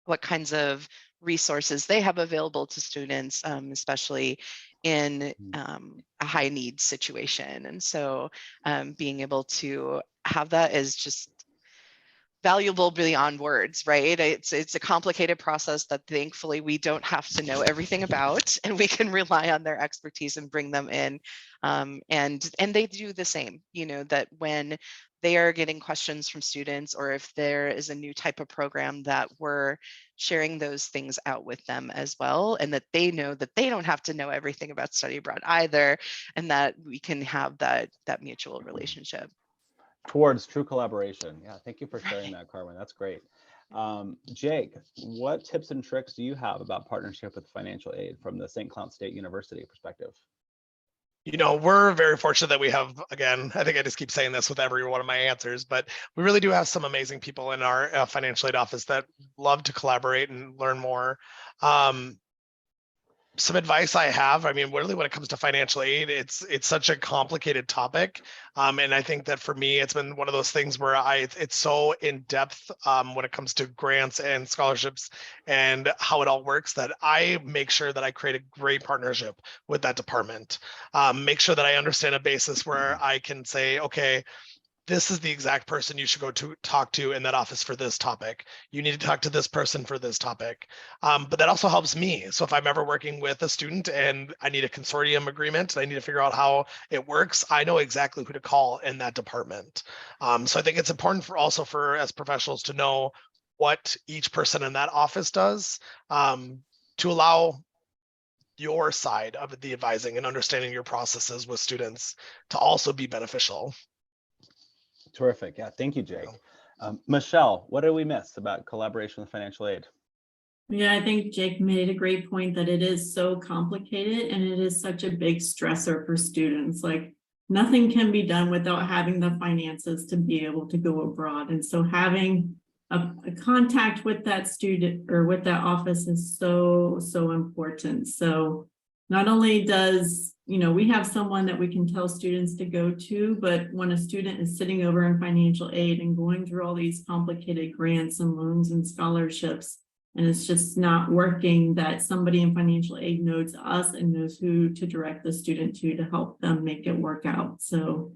S2: what kinds of resources they have available to students, especially in a high need situation. And so being able to have that is just valuable beyond words, right? It's a complicated process that thankfully we don't have to know everything about, and we can rely on their expertise and bring them in. And they do the same, you know, that when they are getting questions from students, or if there is a new type of program, that we're sharing those things out with them as well, and that they know that they don't have to know everything about study abroad either, and that we can have that mutual relationship.
S1: Towards true collaboration. Yeah, thank you for sharing that, Carmen. That's great. Jake, what tips and tricks do you have about partnership with financial aid from the St. Cloud State University perspective?
S3: You know, we're very fortunate that we have, again, I think I just keep saying this with every one of my answers, but we really do have some amazing people in our financial aid office that love to collaborate and learn more. Some advice I have, I mean, really when it comes to financial aid, it's such a complicated topic. And I think that for me, it's been one of those things where it's so in depth when it comes to grants and scholarships and how it all works, that I make sure that I create a great partnership with that department. Make sure that I understand a basis where I can say, okay, this is the exact person you should go to talk to in that office for this topic. You need to talk to this person for this topic. But that also helps me. So if I'm ever working with a student and I need a consortium agreement, and I need to figure out how it works, I know exactly who to call in that department. So I think it's important for as professionals to know what each person in that office does, to allow your side of the advising and understanding your processes with students to also be beneficial.
S1: Terrific. Yeah, thank you, Jake. Michelle, what did we miss about collaboration with financial aid?
S4: Yeah, I think Jake made a great point that it is so complicated and it is such a big stressor for students. Like nothing can be done without having the finances to be able to go abroad. And so having a contact with that student or with that office is so important. So not only does, you know, we have someone that we can tell students to go to, but when a student is sitting over in financial aid and going through all these complicated grants and loans and scholarships, and it's just not working, that somebody in financial aid knows us and knows who to direct the student to help them make it work out. So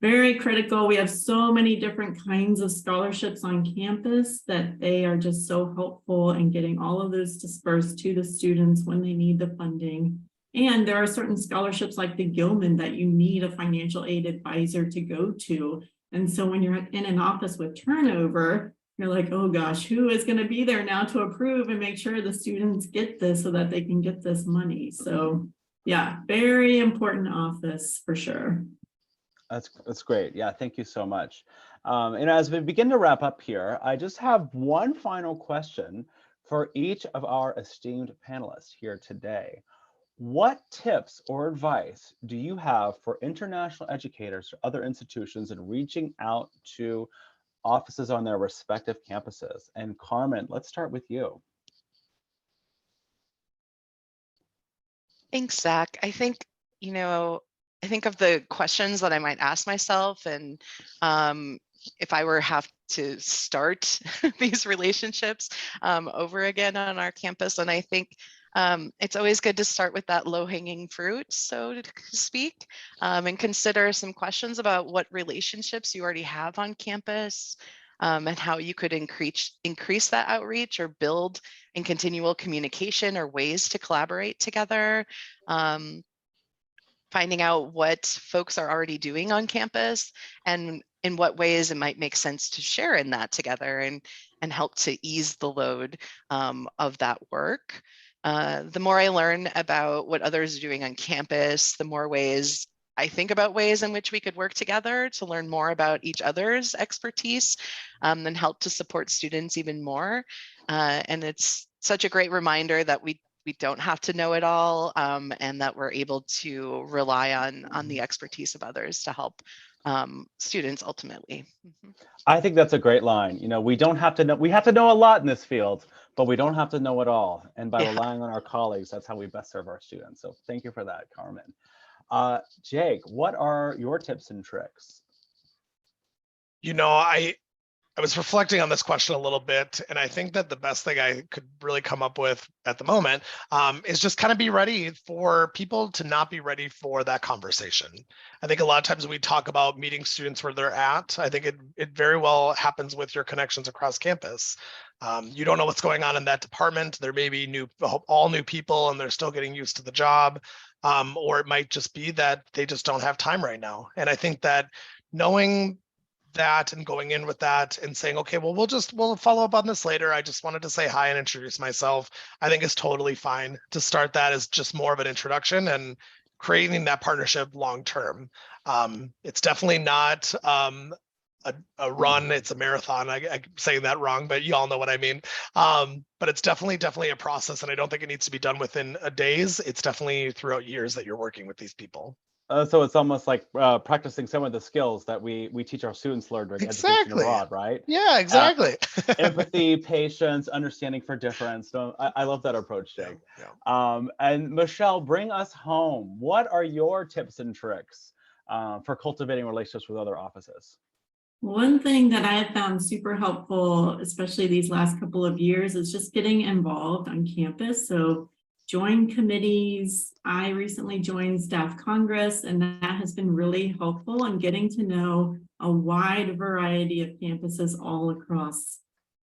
S4: very critical. We have so many different kinds of scholarships on campus that they are just so helpful in getting all of those dispersed to the students when they need the funding. And there are certain scholarships like the Gilman that you need a financial aid advisor to go to. And so when you're in an office with turnover, you're like, oh gosh, who is going to be there now to approve and make sure the students get this so that they can get this money? So yeah, very important office for sure.
S1: That's great. Yeah, thank you so much. And as we begin to wrap up here, I just have one final question for each of our esteemed panelists here today. What tips or advice do you have for international educators or other institutions in reaching out to offices on their respective campuses? And Carmen, let's start with you.
S2: Thanks, Zach. I think, you know, I think of the questions that I might ask myself, and if I were have to start these relationships over again on our campus. And I think It's always good to start with that low-hanging fruit, so to speak, and consider some questions about what relationships you already have on campus, and how you could increase that outreach or build in continual communication or ways to collaborate together. Finding out what folks are already doing on campus and in what ways it might make sense to share in that together and help to ease the load of that work. The more I learn about what others are doing on campus, the more ways I think about ways in which we could work together to learn more about each other's expertise and help to support students even more. And it's such a great reminder that we don't have to know it all, and that we're able to rely on the expertise of others to help students ultimately.
S1: I think that's a great line. You know, we don't have to know, we have to know a lot in this field, but we don't have to know it all. And by relying on our colleagues, that's how we best serve our students. So thank you for that, Carmen. Jake, what are your tips and tricks?
S3: You know, I was reflecting on this question a little bit, and I think that the best thing I could really come up with at the moment is just kind of be ready for people to not be ready for that conversation. I think a lot of times we talk about meeting students where they're at. I think it very well happens with your connections across campus. You don't know what's going on in that department. There may be all new people and they're still getting used to the job. Or it might just be that they just don't have time right now. And I think that knowing that and going in with that and saying, okay, well, we'll follow up on this later. I just wanted to say hi and introduce myself. I think it's totally fine to start that as just more of an introduction and creating that partnership long-term. It's definitely not a run, it's a marathon. I'm saying that wrong, but you all know what I mean. But it's definitely a process, and I don't think it needs to be done within days. It's definitely throughout years that you're working with these people.
S1: So it's almost like practicing some of the skills that we teach our students learn during education abroad, right?
S3: Yeah, exactly.
S1: Empathy, patience, understanding for difference. So I love that approach, Jake.
S3: Yeah.
S1: And Michelle, bring us home. What are your tips and tricks for cultivating relationships with other offices?
S4: One thing that I have found super helpful, especially these last couple of years, is just getting involved on campus. So join committees. I recently joined Staff Congress, and that has been really helpful in getting to know a wide variety of campuses all across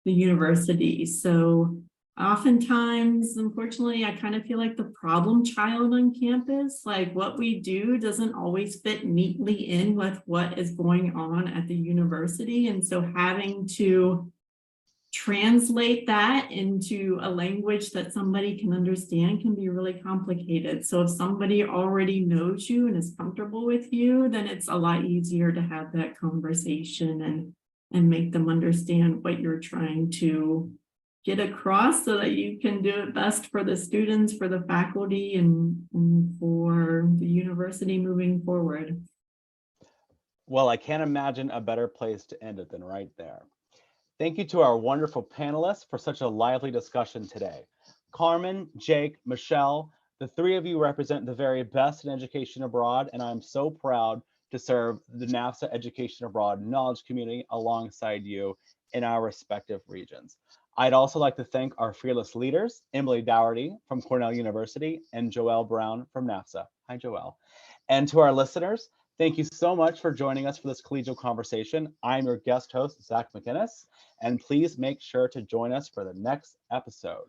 S4: the university. So oftentimes, unfortunately, I kind of feel like the problem child on campus, like what we do doesn't always fit neatly in with what is going on at the university. And so having to translate that into a language that somebody can understand can be really complicated. So if somebody already knows you and is comfortable with you, then it's a lot easier to have that conversation and make them understand what you're trying to get across so that you can do it best for the students, for the faculty, and for the university moving forward.
S1: Well, I can't imagine a better place to end it than right there. Thank you to our wonderful panelists for such a lively discussion today. Carmen, Jake, Michelle, the three of you represent the very best in education abroad, and I'm so proud to serve the NAFSA Education Abroad knowledge community alongside you in our respective regions. I'd also like to thank our fearless leaders, Emily Dougherty from Cornell University and Joelle Brown from NAFSA. Hi, Joelle. And to our listeners, thank you so much for joining us for this collegial conversation. I'm your guest host, Zach McInnes, and please make sure to join us for the next episode.